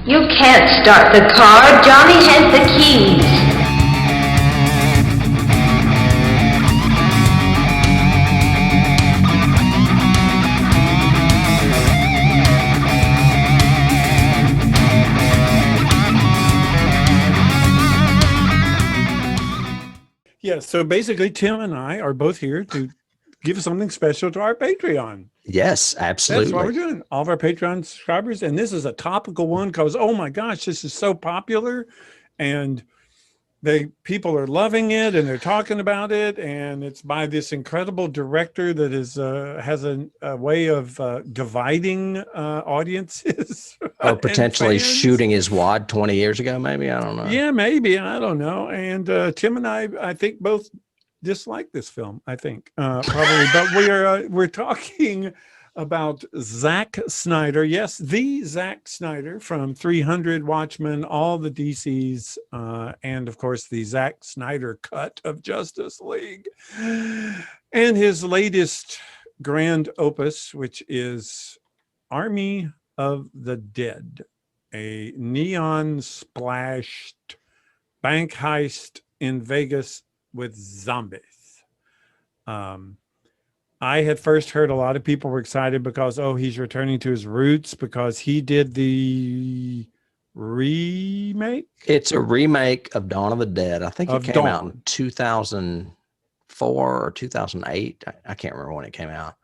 You can't start the car. Johnny has the keys. Yeah, so basically, Tim and I are both here to give something special to our Patreon. Yes, That's what we're absolutely. doing. All of our Patreon subscribers. And this is a topical one because, oh my gosh, this is so popular. And people are loving it and they're talking about it. And it's by this incredible director that has a way of dividing audiences Or and potentially fans. shooting his wad 20 years ago, maybe. I don't know. Yeah, maybe. I don't know. And Tim and I think both dislike this film. I think probably, but we're talking about Zack Snyder. Yes, the Zack Snyder from 300, Watchmen, all the DCs, and of course the Zack Snyder cut of Justice League, and his latest grand opus, which is Army of the Dead, a neon splashed bank heist in Vegas with zombies. I had first heard a lot of people were excited because, oh, he's returning to his roots because he did the remake. It's a remake of Dawn of the Dead. I think it Of came out in Dawn. 2004 or 2008. I can't remember when it came out.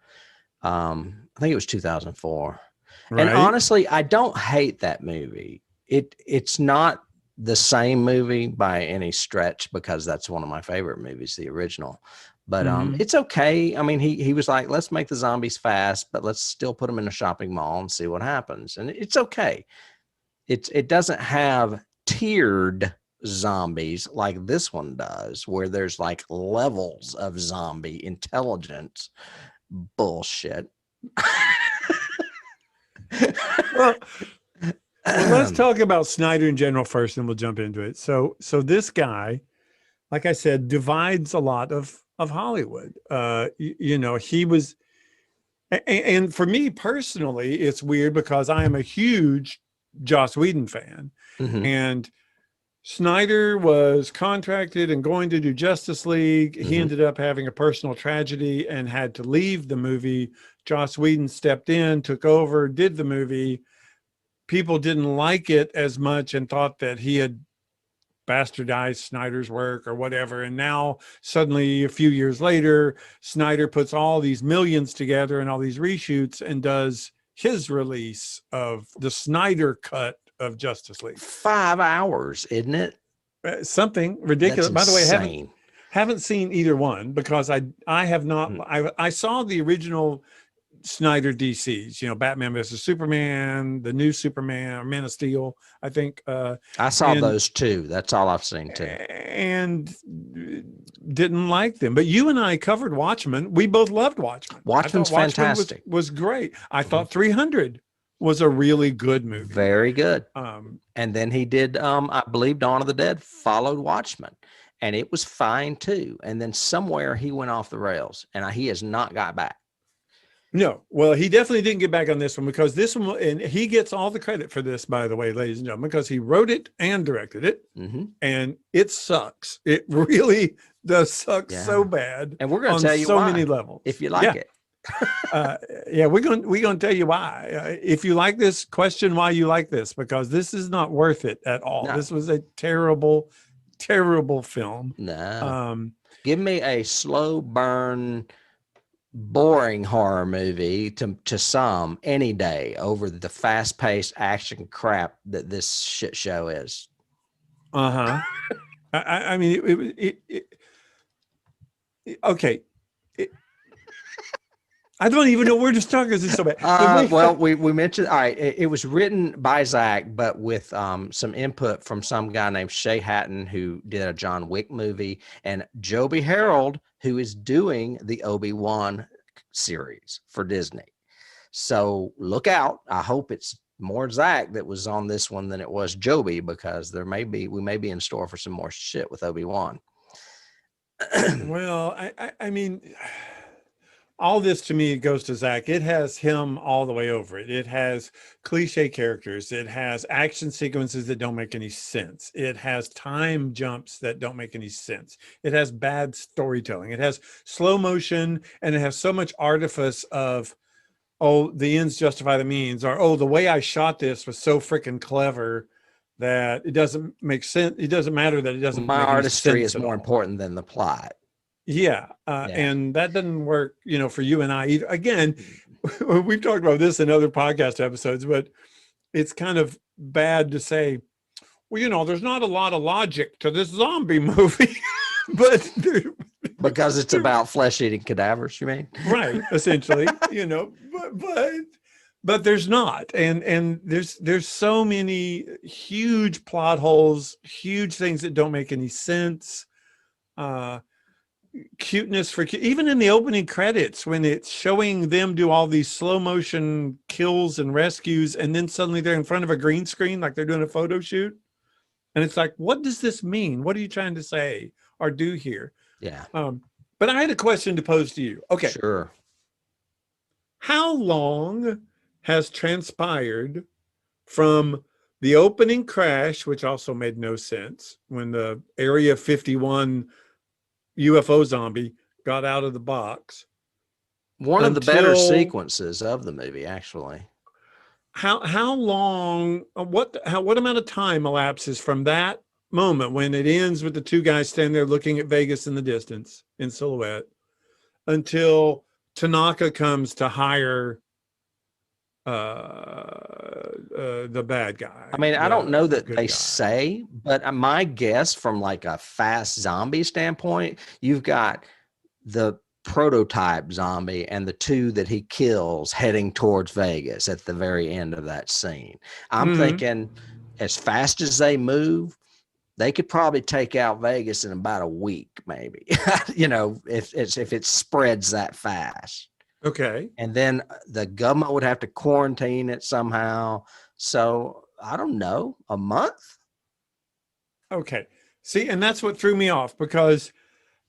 I think it was 2004. And Right. honestly, I don't hate that movie. It's not the same movie by any stretch because that's one of my favorite movies, the original. But it's okay. I mean, he was like, let's make the zombies fast, but let's still put them in a shopping mall and see what happens. And it's okay. It doesn't have tiered zombies like this one does, where there's like levels of zombie intelligence. Bullshit. Well, let's talk about Snyder in general first, and we'll jump into it. So this guy, like I said, divides a lot of Hollywood. He was, and for me personally, it's weird because I am a huge Joss Whedon fan, and Snyder was contracted and going to do Justice League. He ended up having a personal tragedy and had to leave the movie. Joss Whedon stepped in, took over, did the movie. People didn't like it as much and thought that he had bastardized Snyder's work or whatever. And now suddenly a few years later, Snyder puts all these millions together and all these reshoots and does his release of the Snyder cut of Justice League. 5 hours, isn't it? Something ridiculous. That's By the way, insane. haven't seen either one because I have not. I saw the original Snyder DCs, Batman versus Superman, the new Superman, or Man of Steel, I think. I saw those too. That's all I've seen too. And didn't like them. But you and I covered Watchmen. We both loved Watchmen. Watchmen's fantastic. Was great. I thought 300 was a really good movie. Very good. And then he did, I believe Dawn of the Dead followed Watchmen. And it was fine too. And then somewhere he went off the rails and he has not got back. No, well, he definitely didn't get back on this one because this one, and he gets all the credit for this, by the way, ladies and gentlemen, because he wrote it and directed it, and it sucks. It really does suck so bad. And we're going to tell you so why, many levels if you like it. We're going to tell you why. If you like this, question why you like this, because this is not worth it at all. No. This was a terrible, terrible film. No, give me a slow burn, boring horror movie to some any day over the fast-paced action crap that this shit show is. I mean, okay. I don't even know where to start because it's so bad. Well, we mentioned, all right, it was written by Zach, but with some input from some guy named Shay Hatton, who did a John Wick movie, and Joby Harold, who is doing the Obi-Wan series for Disney. So look out. I hope it's more Zach that was on this one than it was Joby, because we may be in store for some more shit with Obi-Wan. Well, I mean, all this to me goes to Zach. It has him all the way over it. It has cliche characters. It has action sequences that don't make any sense. It has time jumps that don't make any sense. It has bad storytelling. It has slow motion, and it has so much artifice of, oh, the ends justify the means, or, oh, the way I shot this was so freaking clever that it doesn't make sense. It doesn't matter that it doesn't My make any artistry sense is at more all. important than the plot. Yeah, Yeah. and that doesn't work, for you and I either. Again, we've talked about this in other podcast episodes, but it's kind of bad to say, well, there's not a lot of logic to this zombie movie, but Because it's about flesh-eating cadavers, you mean? right, essentially, but there's not, and there's so many huge plot holes, huge things that don't make any sense. Cuteness for even in the opening credits when it's showing them do all these slow motion kills and rescues, and then suddenly they're in front of a green screen like they're doing a photo shoot, and it's like, what does this mean? What are you trying to say or do here? Yeah. But I had a question to pose to you. Okay. Sure. How long has transpired from the opening crash, which also made no sense, when the Area 51 UFO zombie got out of the box? One of the better sequences of the movie, actually. How long, what amount of time elapses from that moment when it ends with the two guys standing there looking at Vegas in the distance in silhouette until Tanaka comes to hire the bad guy? I mean, I don't know that they say, but my guess from like a fast zombie standpoint, you've got the prototype zombie and the two that he kills heading towards Vegas at the very end of that scene. I'm thinking as fast as they move, they could probably take out Vegas in about a week, maybe, if it spreads that fast. Okay. And then the government would have to quarantine it somehow. So I don't know, a month. Okay. See, and that's what threw me off, because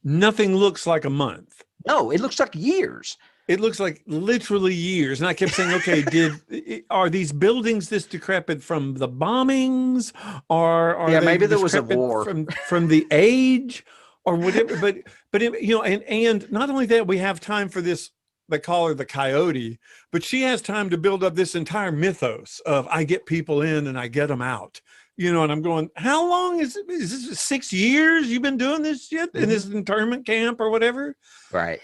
nothing looks like a month. No, it looks like years. It looks like literally years. And I kept saying, okay, are these buildings this decrepit from the bombings, or are they maybe there was a war from the age or whatever? But and not only that, we have time for this. They call her the Coyote, but she has time to build up this entire mythos of, I get people in and I get them out. And I'm going, how long is this 6 years you've been doing this shit in this internment camp or whatever? Right.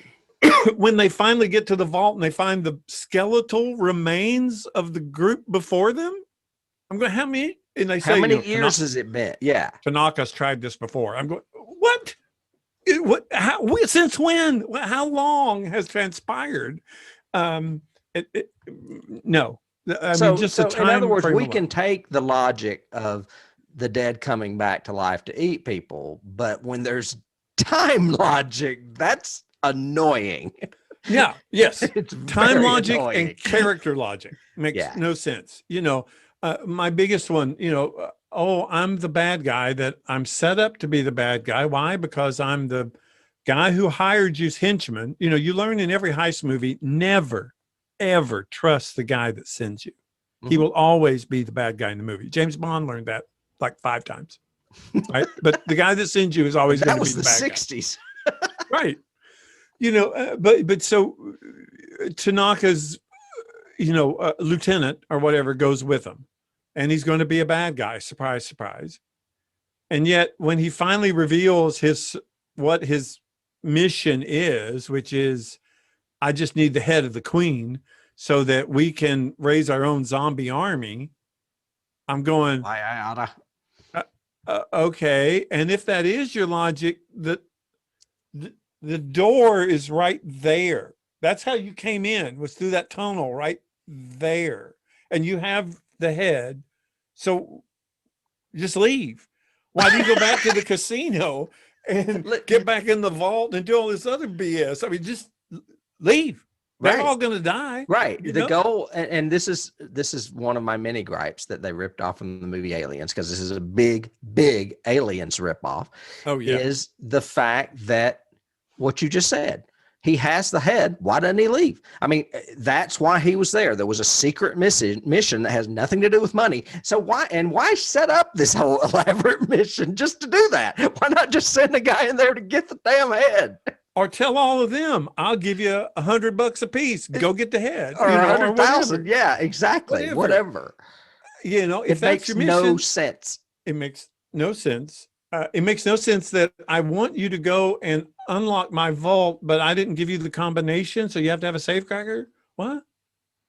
When they finally get to the vault and they find the skeletal remains of the group before them, I'm going, how many? And they say, how many years has it been? Yeah. Tanaka's tried this before. I'm going, what? Since when? How long has transpired? No. I mean, just the time. In other words, we can take the logic of the dead coming back to life to eat people, but when there's time logic, that's annoying. Yeah. Yes. It's time logic annoying. And character logic makes no sense. My biggest one, I'm the bad guy, that I'm set up to be the bad guy. Why? Because I'm the guy who hired you's henchman. You learn in every heist movie, never, ever trust the guy that sends you. He will always be the bad guy in the movie. James Bond learned that like 5 times, right? But the guy that sends you is always going to be the bad guy. That was the 60s. Right. But so Tanaka's, lieutenant or whatever goes with him, and he's going to be a bad guy. Surprise, surprise. And yet when he finally reveals what his mission is, which is, I just need the head of the queen so that we can raise our own zombie army. I'm going, okay. And if that is your logic, the door is right there. That's how you came in, was through that tunnel right there. And you have the head. So just leave. Why do you go back to the casino and get back in the vault and do all this other BS? I mean, just leave. They're all going to die. Right. The goal, and this is one of my many gripes that they ripped off from the movie Aliens, because this is a big, Aliens ripoff. Oh, yeah. Is the fact that what you just said, He has the head. Why doesn't he leave? I mean, that's why he was there. There was a secret mission that has nothing to do with money. So why set up this whole elaborate mission just to do that? Why not just send a guy in there to get the damn head? Or tell all of them, I'll give you $100 a piece. Go get the head, Or you know, 100,000. Yeah, exactly. Whatever. You know, if It that's makes your mission, no sense. it makes no sense. It makes no sense that I want you to go and unlock my vault, but I didn't give you the combination, so you have to have a safecracker. What?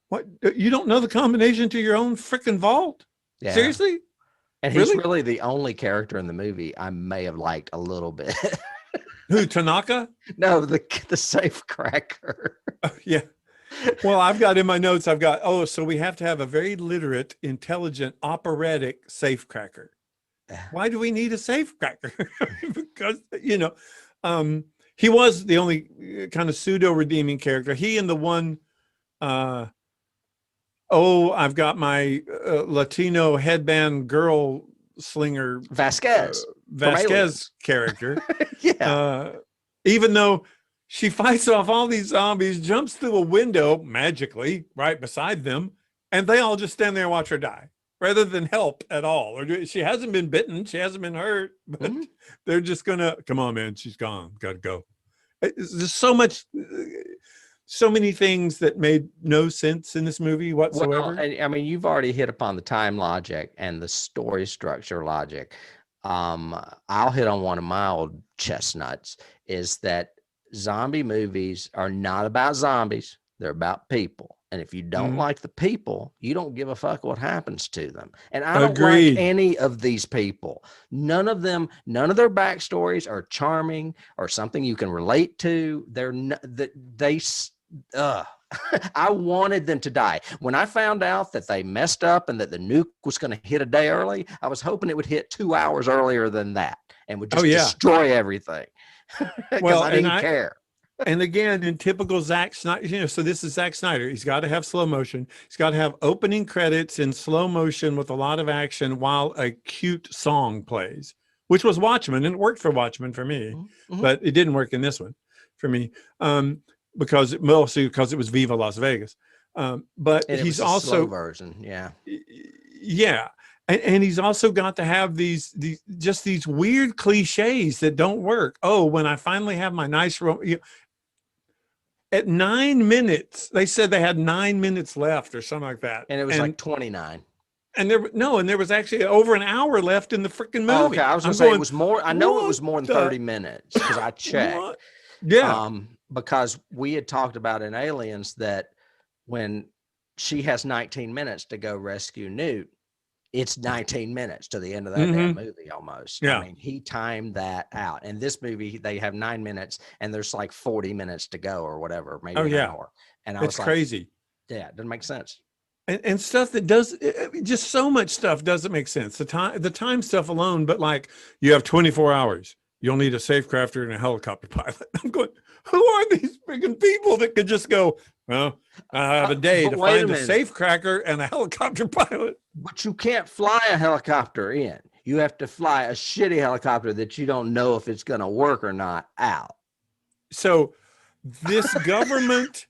What? You don't know the combination to your own freaking vault? Yeah. Seriously? And he's really the only character in the movie I may have liked a little bit. Who, Tanaka? No, the safecracker. Yeah. Well, I've got in my notes, so we have to have a very literate, intelligent, operatic safecracker. Why do we need a safecracker? Because, you know, he was the only kind of pseudo redeeming character. He and the one, I've got my Latino headband girl slinger Vasquez character. Yeah. Even though she fights off all these zombies, jumps through a window magically right beside them, and they all just stand there and watch her die rather than help at all. Or she hasn't been bitten, she hasn't been hurt, but they're just gonna, come on, man, she's gone, gotta go. There's so many things that made no sense in this movie whatsoever. Well, I mean, you've already hit upon the time logic and the story structure logic. I'll hit on one of my old chestnuts, is that zombie movies are not about zombies. They're about people. And if you don't like the people, you don't give a fuck what happens to them. And I don't like any of these people. None of them, none of their backstories are charming or something you can relate to. I wanted them to die. When I found out that they messed up and that the nuke was going to hit a day early, I was hoping it would hit 2 hours earlier than that and would just destroy everything. Well, I didn't care. And again, in typical Zack Snyder, you know, so this is Zack Snyder. He's got to have slow motion. He's got to have opening credits in slow motion with a lot of action while a cute song plays, which was Watchmen, and it worked for Watchmen for me, but it didn't work in this one for me. Because it was Viva Las Vegas. But he's also slow version. Yeah. And he's also got to have these weird cliches that don't work. Oh, when I finally have my nice at 9 minutes, they said they had 9 minutes left or something like that. And it was like 29. And there was actually over an hour left in the freaking movie. Oh, okay. I was going to say it was more. I know it was more than 30 minutes because I checked. What? Yeah. Because we had talked about in Aliens that when she has 19 minutes to go rescue Newt, it's 19 minutes to the end of that damn movie almost. Yeah. I mean, he timed that out. And this movie, they have 9 minutes and there's like 40 minutes to go or whatever, maybe an hour. And I was like, crazy. Yeah, it doesn't make sense. And stuff that does, just so much stuff doesn't make sense. The time stuff alone, but like, you have 24 hours. You'll need a safecrafter and a helicopter pilot. I'm going, who are these freaking people that could just go, well, I have a day to find a safecracker and a helicopter pilot? But you can't fly a helicopter in. You have to fly a shitty helicopter that you don't know if it's going to work or not out. So this government,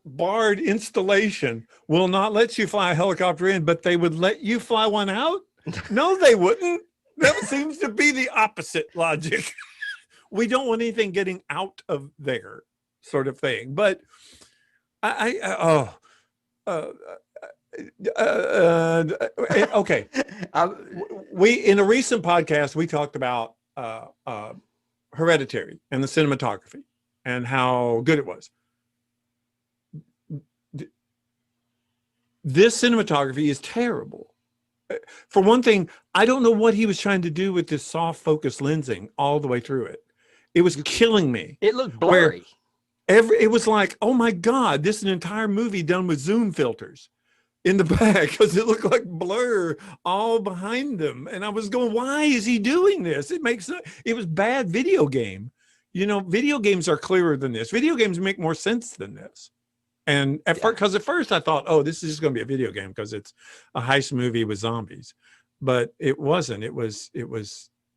barred installation will not let you fly a helicopter in, but they would let you fly one out? No, they wouldn't. That seems to be the opposite logic. We don't want anything getting out of there, sort of thing. But okay. We in a recent podcast we talked about Hereditary and the cinematography and how good it was. This cinematography is terrible. For one thing, I don't know what he was trying to do with this soft focus lensing all the way through it. It was killing me. It looked blurry. It was like, oh my God, this is an entire movie done with zoom filters in the back because it looked like blur all behind them. And I was going, why is he doing this? It was bad video game. You know, video games are clearer than this. Video games make more sense than this. And at first I thought, oh, this is just going to be a video game because it's a heist movie with zombies, but it wasn't. It was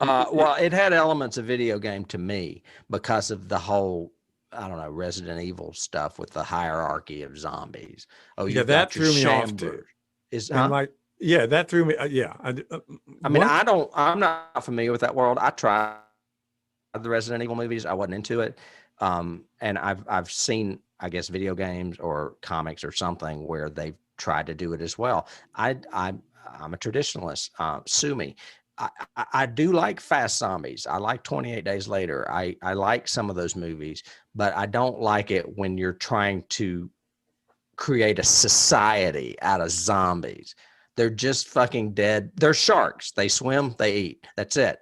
Well, it had elements of video game to me because of the whole, I don't know, Resident Evil stuff with the hierarchy of zombies. Oh, Yeah, you've that got your threw me off too. shamblers. Is And huh? like, yeah, that threw me. Yeah. I mean, Once, I'm not familiar with that world. I tried the Resident Evil movies. I wasn't into it. And I've seen, I guess, video games or comics or something where they've tried to do it as well. I'm a traditionalist. Sue me. I do like fast zombies. I like 28 Days Later. I like some of those movies, but I don't like it when you're trying to create a society out of zombies. They're just fucking dead. They're sharks. They swim, they eat. That's it.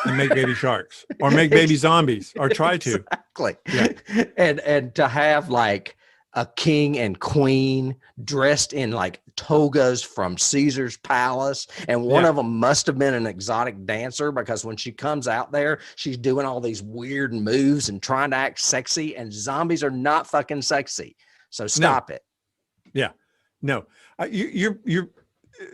and make baby sharks or make baby zombies or try to. Exactly. Yeah. And to have like a king and queen dressed in like togas from Caesar's palace, and one Yeah. of them must have been an exotic dancer because when she comes out there, she's doing all these weird moves and trying to act sexy, and zombies are not fucking sexy. So stop it. Yeah. No. You're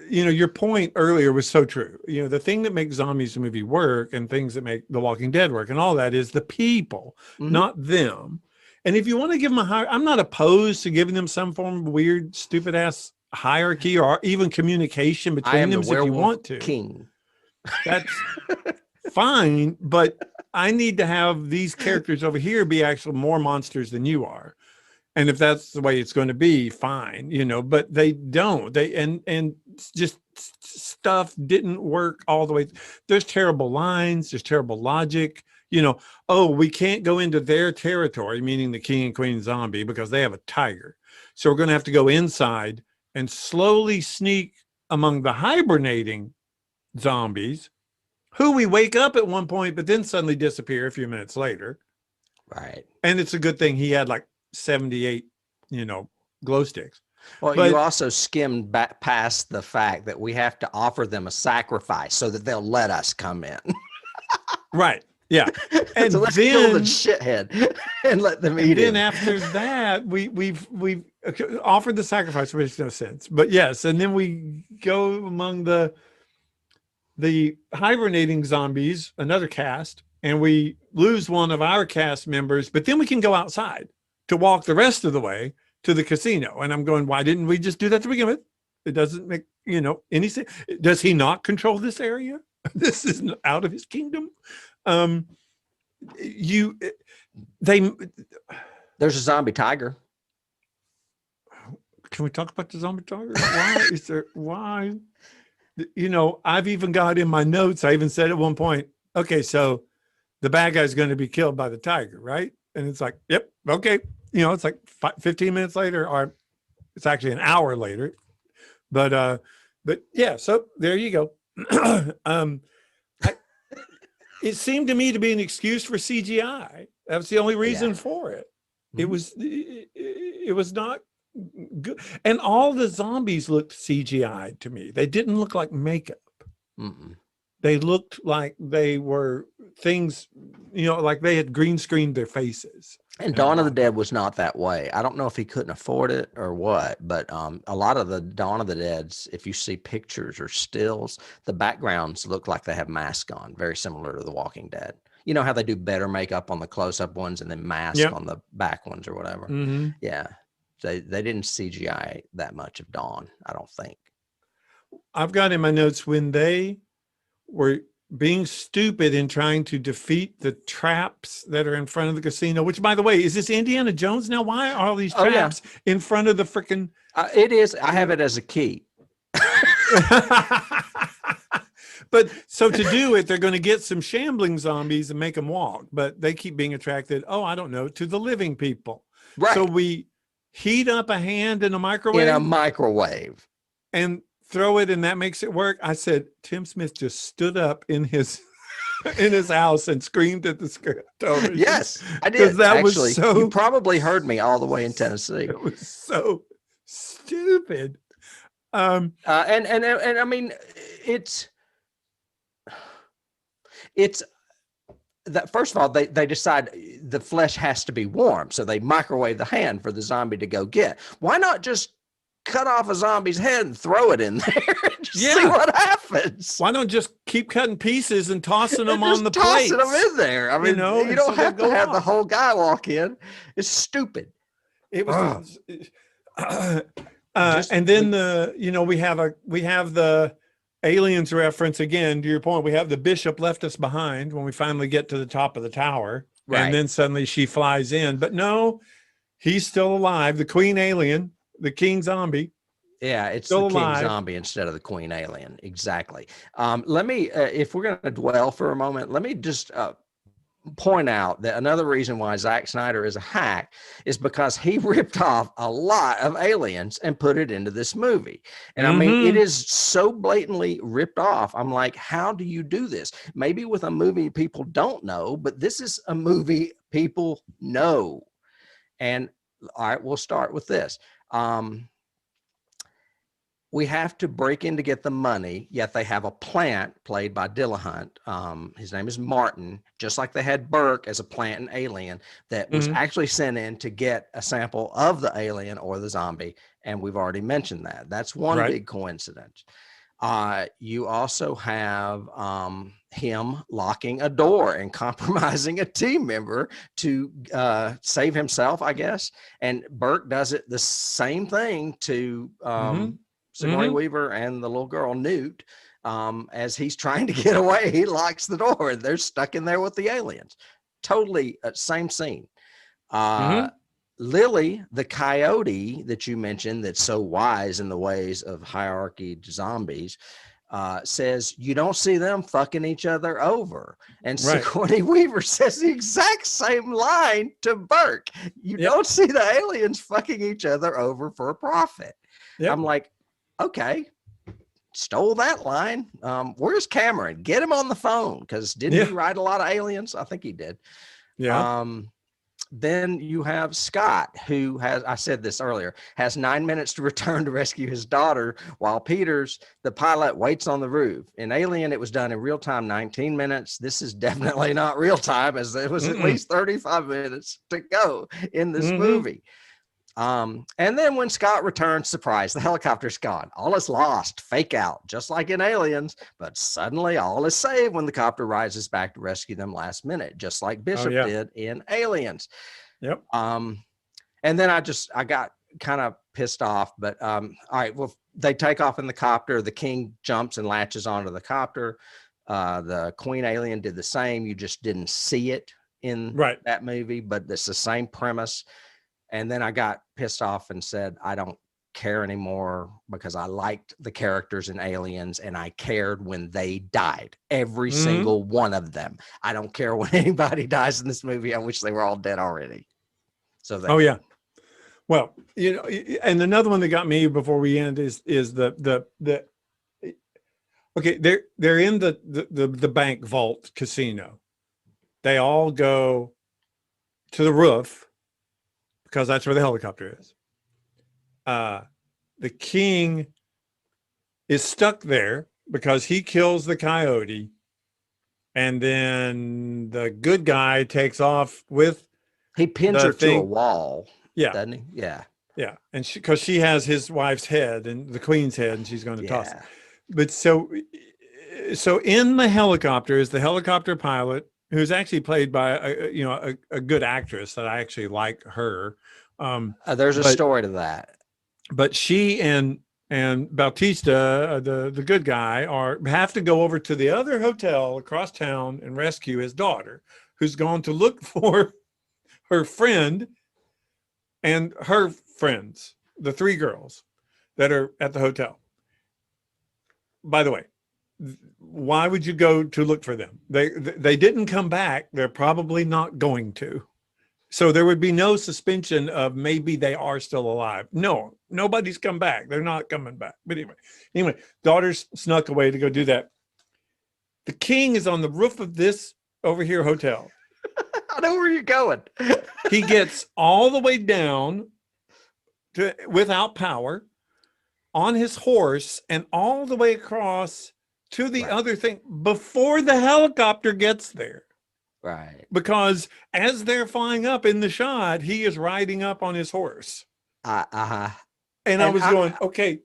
your point earlier was so true. The thing that makes zombies movie work and things that make The Walking Dead work and all that is the people, not them. And if you want to give them a higher, I'm not opposed to giving them some form of weird, stupid ass hierarchy or even communication between them if you want to. King. That's fine, but I need to have these characters over here be actually more monsters than you are. And if that's the way it's going to be, fine, but they don't. And just stuff didn't work all the way. There's terrible lines, there's terrible logic. Oh, we can't go into their territory, meaning the king and queen zombie, because they have a tiger. So we're going to have to go inside and slowly sneak among the hibernating zombies, who we wake up at one point, but then suddenly disappear a few minutes later. Right. And it's a good thing he had like 78, glow sticks. Well, you also skimmed back past the fact that we have to offer them a sacrifice so that they'll let us come in. Right. Yeah. And so let's kill the shithead and let them eat him. Then after that, we've offered the sacrifice, which makes no sense. But yes, and then we go among the hibernating zombies, another cast, and we lose one of our cast members, but then we can go outside to walk the rest of the way to the casino. And I'm going, why didn't we just do that to begin with? It doesn't make, any sense. Does he not control this area? This is out of his kingdom. There's a zombie tiger. Can we talk about the zombie tiger? Why? I've even got in my notes, I even said at one point, okay, so the bad guy's going to be killed by the tiger, right? And it's like, yep, okay. It's like 15 minutes later, or it's actually an hour later. But yeah, so there you go. It seemed to me to be an excuse for CGI. That was the only reason for it. It was not good. And all the zombies looked CGI'd to me. They didn't look like makeup. They looked like they were things, like they had green screened their faces. And Dawn of the Dead was not that way. I don't know if he couldn't afford it or what, but a lot of the Dawn of the Deads, if you see pictures or stills, the backgrounds look like they have masks on, very similar to The Walking Dead. You know how they do better makeup on the close-up ones and then mask on the back ones or whatever? Yeah. They didn't CGI that much of Dawn, I don't think. I've got in my notes when they were being stupid in trying to defeat the traps that are in front of the casino, which, by the way, is this Indiana Jones now? Why are all these traps in front of the freaking... It is. I have it as a key. But so to do it, they're going to get some shambling zombies and make them walk, but they keep being attracted, I don't know, to the living people. Right. So we heat up a hand in a microwave. In a microwave. And throw it, and that makes it work. I said, Tim Smith just stood up in his house and screamed at the television. Yes, I did. That actually, was so... You probably heard me all the way in Tennessee. It was so stupid. And I mean, it's that, first of all, they decide the flesh has to be warm, so they microwave the hand for the zombie to go get. Why not just cut off a zombie's head and throw it in there and just see Yeah. what happens. Why don't just keep cutting pieces and tossing them on the tossing plates? them in there. I mean, you and don't so they have to go have the off. whole guy walk in. It's stupid. It was, Just and then we have the aliens reference again. To your point, we have the bishop left us behind when we finally get to the top of the tower, Right. and then suddenly she flies in. But no, he's still alive. The queen alien, the king zombie. Yeah, it's Still the king alive. zombie instead of the queen alien. Exactly. Let me, if we're going to dwell for a moment, let me just point out that another reason why Zack Snyder is a hack is because he ripped off a lot of aliens and put it into this movie. And I mean, it is so blatantly ripped off. I'm like, how do you do this? Maybe with a movie people don't know, but this is a movie people know. And all right, we'll start with this. We have to break in to get the money, yet they have a plant played by Dillahunt. His name is Martin, just like they had Burke as a plant and alien that was actually sent in to get a sample of the alien or the zombie. And we've already mentioned that. That's one big coincidence. You also have him locking a door and compromising a team member to save himself, I guess. And Burke does it the same thing to Sigourney Weaver and the little girl Newt. As he's trying to get away, he locks the door and they're stuck in there with the aliens. Totally same scene. Lily, the coyote that you mentioned, that's so wise in the ways of hierarchy zombies, says you don't see them fucking each other over. And Sigourney Weaver says the exact same line to Burke. You don't see the aliens fucking each other over for a profit. I'm like, okay, stole that line. Where's Cameron? Get him on the phone, because didn't he write a lot of aliens? I think he did. Then you have Scott, who has, I said this earlier, has 9 minutes to return to rescue his daughter, while Peters, the pilot, waits on the roof. In Alien, it was done in real time, 19 minutes. This is definitely not real time, as there was at least 35 minutes to go in this movie. And then when Scott returns, surprise, the helicopter's gone. All is lost, fake out, just like in Aliens, but suddenly all is saved when the copter rises back to rescue them last minute, just like Bishop did in Aliens. And then I got kind of pissed off, but all right, well, they take off in the copter. The king jumps and latches onto the copter. The queen alien did the same. You just didn't see it in that movie, but it's the same premise. And then I got pissed off and said, I don't care anymore, because I liked the characters in Aliens and I cared when they died. Every single one of them. I don't care when anybody dies in this movie. I wish they were all dead already. So that, well, and another one that got me before we end is the okay, they're in the bank vault casino. They all go to the roof, because that's where the helicopter is. The king is stuck there because he kills the coyote, and then the good guy takes off with. He pins her to a wall. Doesn't he? Yeah, and because she has his wife's head and the queen's head, and she's going to toss it. But so in the helicopter is the helicopter pilot, who's actually played by a good actress that I actually like her. There's a story to that. But she and Bautista, the good guy, have to go over to the other hotel across town and rescue his daughter, who's gone to look for her friend and her friends, the three girls that are at the hotel. By the way, why would you go to look for them? They didn't come back. They're probably not going to. So there would be no suspension of maybe they are still alive. No, nobody's come back. They're not coming back. But anyway, daughter's snuck away to go do that. The king is on the roof of this over here hotel. I know where you're going. He gets all the way down without power on his horse and all the way across to the other thing before the helicopter gets there. Right. Because as they're flying up in the shot, he is riding up on his horse. And I was going, okay,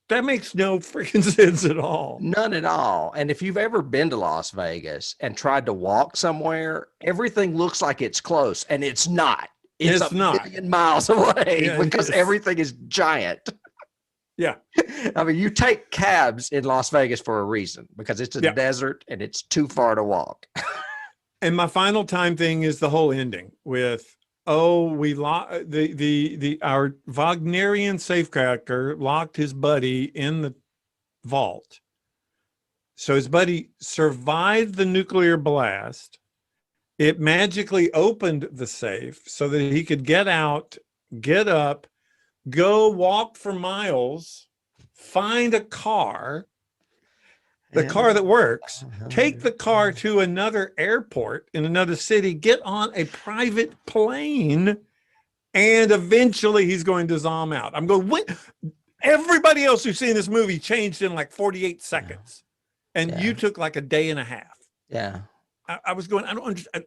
that makes no freaking sense at all. None at all. And if you've ever been to Las Vegas and tried to walk somewhere, everything looks like it's close, and it's not. It's a million miles away because everything is giant. Yeah. I mean, you take cabs in Las Vegas for a reason, because it's a desert and it's too far to walk. And my final time thing is the whole ending with, our Wagnerian safecracker locked his buddy in the vault. So his buddy survived the nuclear blast. It magically opened the safe so that he could get out, get up, go walk for miles, find a car, the car that works, take the car to another airport in another city, get on a private plane, and eventually he's going to zoom out. I'm going, what? Everybody else who's seen this movie changed in like 48 seconds. And you took like a day and a half. Yeah. I was going, I don't understand.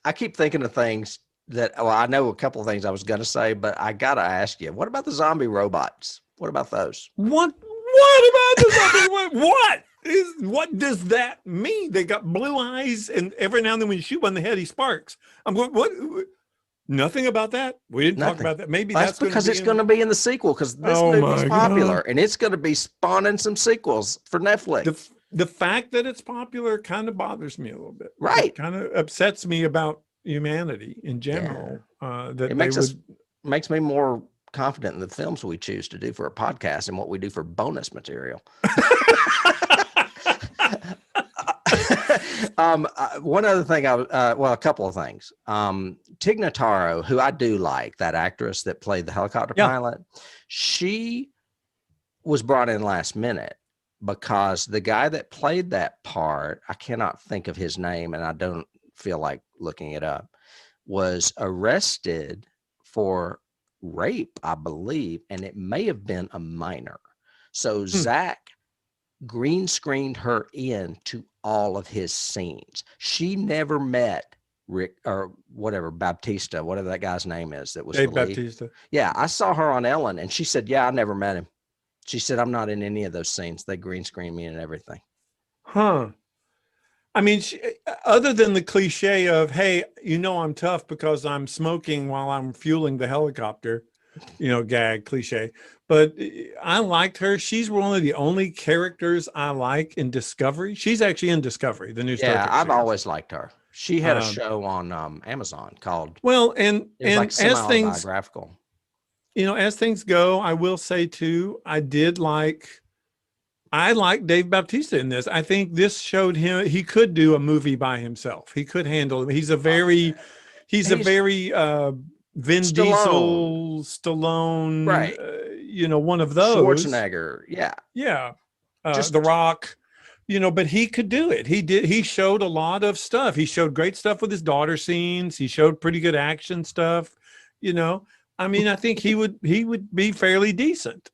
I keep thinking of things that, well, I know a couple of things I was going to say, but I got to ask you, what about the zombie robots? What about those? What about the zombie? What does that mean? They got blue eyes, and every now and then when you shoot one in the head, he sparks. I'm going, what? Nothing about that. We didn't talk about that. Maybe that's because it's going to be in the sequel, because this movie's popular and it's going to be spawning some sequels for Netflix. The fact that it's popular kind of bothers me a little bit. Right. It kind of upsets me about humanity in general. That it makes me more confident in the films we choose to do for a podcast and what we do for bonus material. One other thing, a couple of things. Tig Notaro, who I do like, that actress that played the helicopter pilot, she was brought in last minute because the guy that played that part, I cannot think of his name, and I don't feel like looking it up, was arrested for rape, I believe, and it may have been a minor. So Zach green screened her into all of his scenes. She never met Rick or whatever, Baptista, whatever that guy's name is that was Dave the lead. Baptista. Yeah, I saw her on Ellen, and she said, I never met him. She said, I'm not in any of those scenes. They green screen me and everything. Huh. I mean, other than the cliche of, hey, I'm tough because I'm smoking while I'm fueling the helicopter, gag cliche. But I liked her. She's one of the only characters I like in Discovery. She's actually in Discovery, the new Star Trek I've series. always liked her. She had a show on Amazon called. Well, and like as things biographical. As things go, I will say too, I like Dave Bautista in this. I think this showed him he could do a movie by himself. He could handle it. He's a very Vin Diesel, Stallone, right? One of those. Schwarzenegger, yeah. The Rock, but he could do it. He showed a lot of stuff. He showed great stuff with his daughter scenes. He showed pretty good action stuff. I mean, I think he would be fairly decent.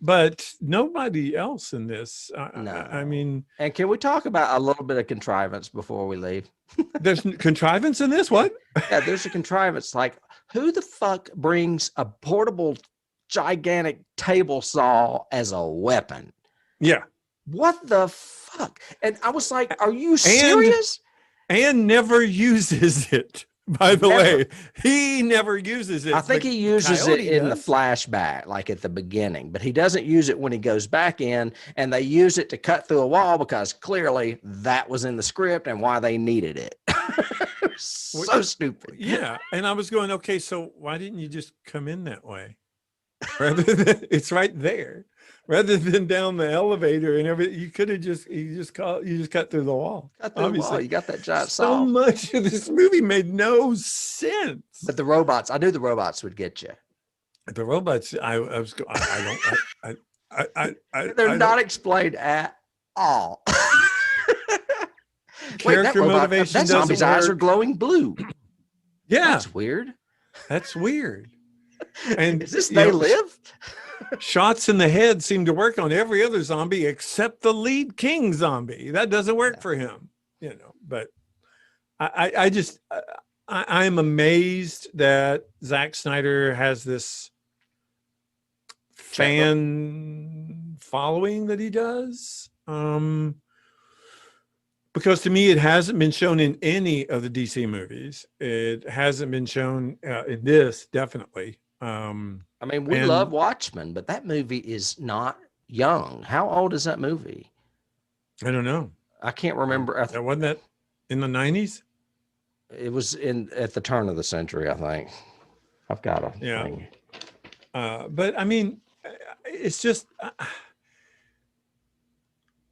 But nobody else in this. No. I mean, and can we talk about a little bit of contrivance before we leave? There's contrivance in this? What? Yeah, there's a contrivance. Like, who the fuck brings a portable, gigantic table saw as a weapon? Yeah. What the fuck? And I was like, are you serious? And never uses it. By the way, he never uses it. I think he uses it in the flashback, like at the beginning, but he doesn't use it when he goes back in, and they use it to cut through a wall because clearly that was in the script and why they needed it. So stupid. Yeah. And I was going, okay, so why didn't you just come in that way? Rather than it's right there. Rather than down the elevator and everything, you could have you just cut through the wall. Cut through the wall. You got that giant saw. So much of this movie made no sense. But the robots, I knew the robots would get you. The robots, they're not explained at all. Character motivation. That zombie's eyes are glowing blue. Yeah, that's weird. That's weird. And is this They Live? Shots in the head seem to work on every other zombie except the lead king zombie. That doesn't work for him, But I I'm amazed that Zack Snyder has this fan following that he does. Because to me, it hasn't been shown in any of the DC movies. It hasn't been shown in this, definitely. I mean, we love Watchmen, but that movie is not young. How old is that movie? I don't know. I can't remember. Wasn't that in the 90s? It was at the turn of the century, I think. I've got a thing. But I mean, it's just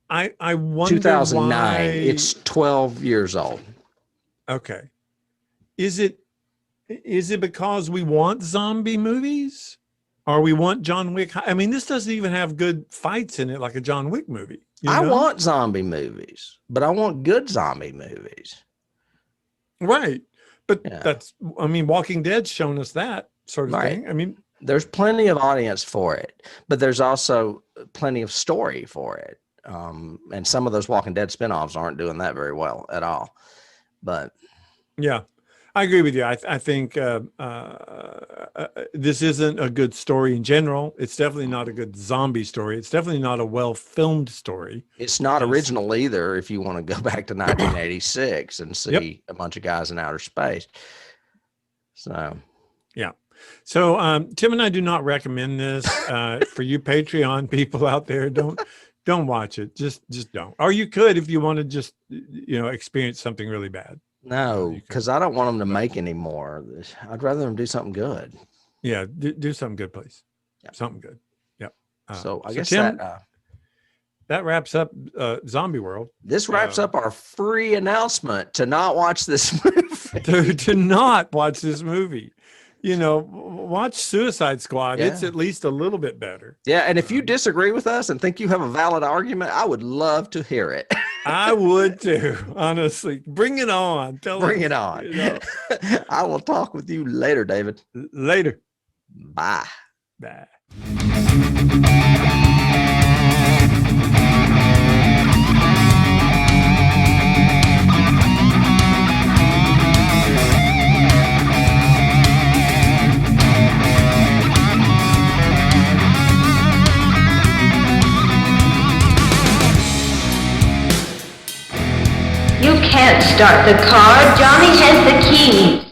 I wonder 2009. why It's 12 years old. Okay. Is it because we want zombie movies? Or we want John Wick? I mean, this doesn't even have good fights in it like a John Wick movie. I want zombie movies, but I want good zombie movies. Right. But I mean, Walking Dead's shown us that sort of thing. I mean, there's plenty of audience for it, but there's also plenty of story for it. And some of those Walking Dead spinoffs aren't doing that very well at all. But yeah, I agree with you. I think this isn't a good story in general. It's definitely not a good zombie story. It's definitely not a well-filmed story. It's not original either. If you want to go back to 1986 and see a bunch of guys in outer space. So, yeah. So Tim and I do not recommend this for you Patreon people out there. Don't watch it. Just don't. Or you could if you want to just experience something really bad. No, because I don't want them to make any more. I'd rather them do something good. Yeah, do something good, please. Yep. Something good. Yep. So I guess Tim, that wraps up Zombie World. This wraps up our free announcement to not watch this movie. to not watch this movie. Watch Suicide Squad. Yeah. It's at least a little bit better. Yeah, and if you disagree with us and think you have a valid argument, I would love to hear it. I would too, honestly. Bring it on. Bring it on. I will talk with you later, David. Later. Bye. Bye. You can't start the car. Johnny has the key.